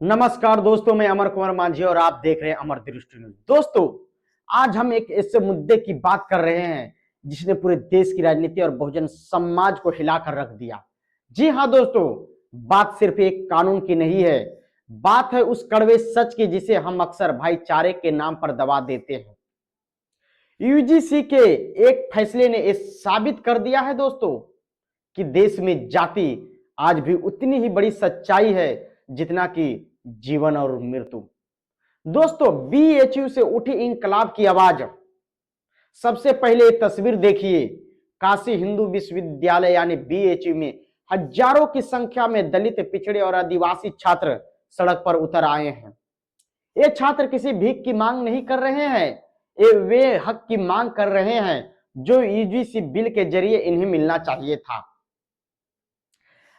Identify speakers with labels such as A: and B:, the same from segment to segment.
A: नमस्कार दोस्तों, मैं अमर कुमार मांझी और आप देख रहे हैं अमर दृष्टि न्यूज। दोस्तों, आज हम एक ऐसे मुद्दे की बात कर रहे हैं जिसने पूरे देश की राजनीति और बहुजन समाज को हिलाकर रख दिया। जी हां दोस्तों, बात सिर्फ एक कानून की नहीं है, बात है उस कड़वे सच की जिसे हम अक्सर भाईचारे के नाम पर दबा देते हैं। यूजीसी के एक फैसले ने यह साबित कर दिया है दोस्तों कि देश में जाति आज भी उतनी ही बड़ी सच्चाई है जितना कि जीवन और मृत्यु। दोस्तों, बीएचयू से उठी इंकलाब की आवाज। सबसे पहले एक तस्वीर देखिए। काशी हिंदू विश्वविद्यालय यानी बीएचयू में हजारों की संख्या में दलित, पिछड़े और आदिवासी छात्र सड़क पर उतर आए हैं। ये छात्र किसी भीख की मांग नहीं कर रहे हैं, ये वे हक की मांग कर रहे हैं जो यूजीसी बिल के जरिए इन्हें मिलना चाहिए था।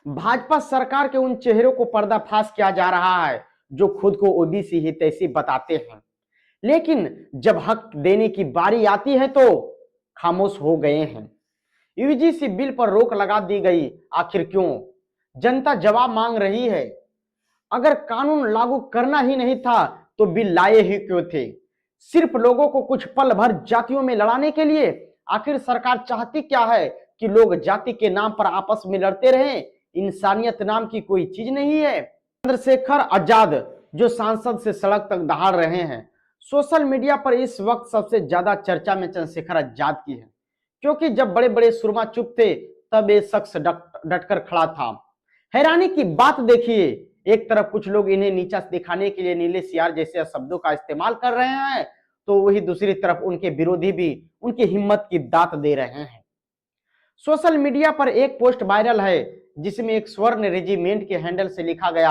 A: भाजपा सरकार के उन चेहरों को पर्दाफाश किया जा रहा है जो खुद को ओबीसी हितैषी बताते हैं, लेकिन जब हक देने की बारी आती है तो खामोश हो गए हैं। यूजीसी बिल पर रोक लगा दी गई, आखिर क्यों? जनता जवाब मांग रही है। अगर कानून लागू करना ही नहीं था तो बिल लाए ही क्यों थे? सिर्फ लोगों को कुछ पल भर जातियों में लड़ाने के लिए? आखिर सरकार चाहती क्या है? कि लोग जाति के नाम पर आपस में लड़ते रहें? इंसानियत नाम की कोई चीज नहीं है। चंद्रशेखर आजाद जो सांसद से सड़क तक दहाड़ रहे हैं। सोशल मीडिया पर इस वक्त सबसे ज्यादा चर्चा में चंद्रशेखर आजाद की है, क्योंकि जब बड़े बड़े सुरमा चुप थे तब ये शख्स डटकर खड़ा था। हैरानी की बात देखिए, एक तरफ कुछ लोग इन्हें नीचा दिखाने के लिए नीले सियार जैसे शब्दों का इस्तेमाल कर रहे हैं, तो वही दूसरी तरफ उनके विरोधी भी उनकी हिम्मत की दात दे रहे हैं। सोशल मीडिया पर एक पोस्ट वायरल है जिसमें एक स्वर्ण रेजिमेंट के हैंडल से लिखा गया,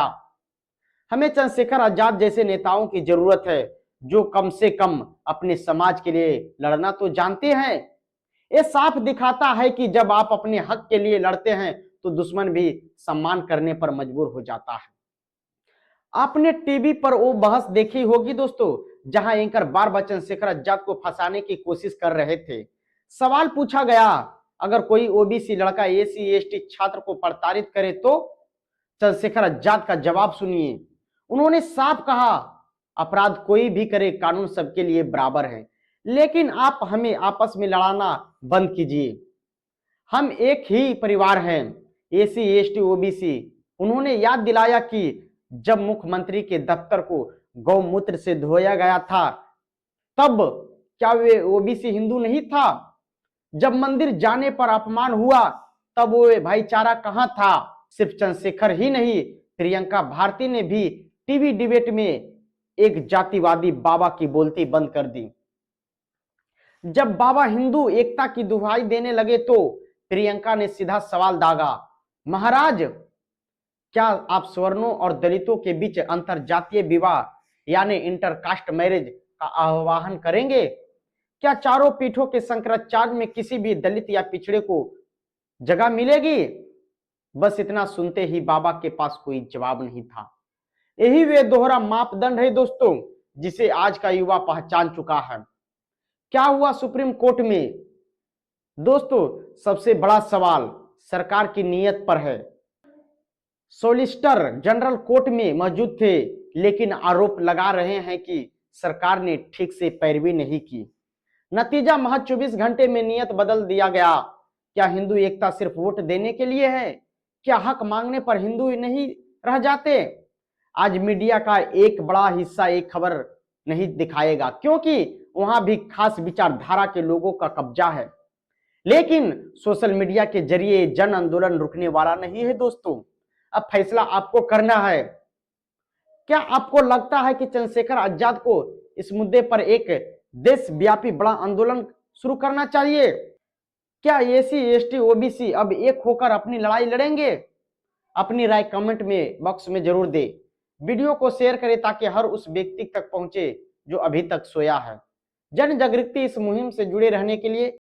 A: हमें चंद्रशेखर आजाद जैसे नेताओं की जरूरत है जो कम से कम अपने समाज के लिए लड़ना तो जानते हैं। ये साफ दिखाता है कि जब आप अपने हक के लिए लड़ते हैं तो दुश्मन भी सम्मान करने पर मजबूर हो जाता है। आपने टीवी पर वो बहस देखी होगी दोस्तों, जहां एंकर बार बार चंद्रशेखर आजाद को फंसाने की कोशिश कर रहे थे। सवाल पूछा गया, अगर कोई ओबीसी लड़का एसी एसटी छात्र को प्रताड़ित करे तो? चंद्रशेखर आजाद का जवाब सुनिए। उन्होंने साफ कहा, अपराध कोई भी करे, कानून सबके लिए बराबर है, लेकिन आप हमें आपस में लड़ाना बंद कीजिए। हम एक ही परिवार हैं, एसी एसटी ओबीसी। उन्होंने याद दिलाया कि जब मुख्यमंत्री के दफ्तर को गौमूत्र से धोया गया था तब क्या वे ओबीसी हिंदू नहीं था? जब मंदिर जाने पर अपमान हुआ तब वो भाईचारा कहां था? सिर्फ चंद्रशेखर ही नहीं, प्रियंका भारती ने भी टीवी डिबेट में एक जातिवादी बाबा की बोलती बंद कर दी। जब बाबा हिंदू एकता की दुहाई देने लगे तो प्रियंका ने सीधा सवाल दागा, महाराज क्या आप सवर्णों और दलितों के बीच अंतर जातीय विवाह यानी इंटरकास्ट मैरिज का आह्वान करेंगे? क्या चारों पीठों के शंकराचार्य में किसी भी दलित या पिछड़े को जगह मिलेगी? बस इतना सुनते ही बाबा के पास कोई जवाब नहीं था। यही वे दोहरा मापदंड है दोस्तों जिसे आज का युवा पहचान चुका है। क्या हुआ सुप्रीम कोर्ट में? दोस्तों, सबसे बड़ा सवाल सरकार की नीयत पर है। सॉलिसिटर जनरल कोर्ट में मौजूद थे, लेकिन आरोप लगा रहे हैं कि सरकार ने ठीक से पैरवी नहीं की। नतीजा महज 24 घंटे में नीयत बदल दिया गया। क्या हिंदू एकता सिर्फ वोट देने के लिए है? क्या हक मांगने पर हिंदू नहीं रह जाते? आज मीडिया का एक बड़ा हिस्सा एक खबर नहीं दिखाएगा, क्योंकि वहां भी खास विचारधारा के लोगों का कब्जा है। लेकिन सोशल मीडिया के जरिए जन आंदोलन रुकने वाला नहीं है दोस्तों। अब फैसला आपको करना है। क्या आपको लगता है कि चंद्रशेखर आजाद को इस मुद्दे पर एक देशव्यापी बड़ा आंदोलन शुरू करना चाहिए? क्या एसी एसटी ओबीसी अब एक होकर अपनी लड़ाई लड़ेंगे? अपनी राय कमेंट में बॉक्स में जरूर दे। वीडियो को शेयर करें ताकि हर उस व्यक्ति तक पहुंचे जो अभी तक सोया है। जन जागृति इस मुहिम से जुड़े रहने के लिए